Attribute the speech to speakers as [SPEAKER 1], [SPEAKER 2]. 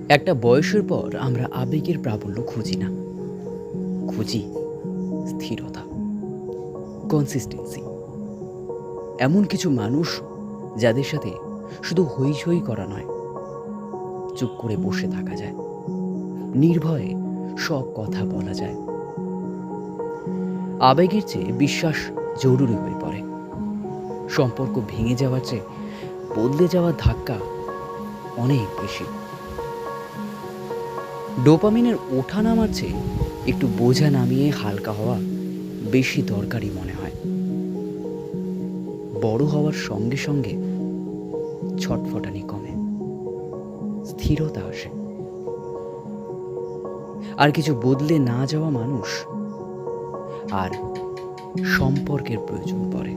[SPEAKER 1] একটা বয়সের পর আমরা আবেগের প্রাবল্য খুঁজি না, খুঁজি স্থিরতা, কনসিস্টেন্সি। এমন কিছু মানুষ যাদের সাথে শুধু হইচই করা নয়, চুপ করে বসে থাকা যায়, নির্ভয়ে সব কথা বলা যায়। আবেগের চেয়ে বিশ্বাস জরুরি হয়ে পড়ে। সম্পর্ক ভেঙে যাওয়ার চেয়ে বদলে যাওয়ার ধাক্কা অনেক বেশি। ডোপামিনের ওঠানামার চেয়ে একটু বোঝা নামিয়ে হালকা হওয়া বেশি দরকারি মনে হয়। বড় হওয়ার সঙ্গে সঙ্গে ছটফটানি কমে, স্থিরতা আসে, আর কিছু বদলে না যাওয়া মানুষ আর সম্পর্কের প্রয়োজন পড়ে।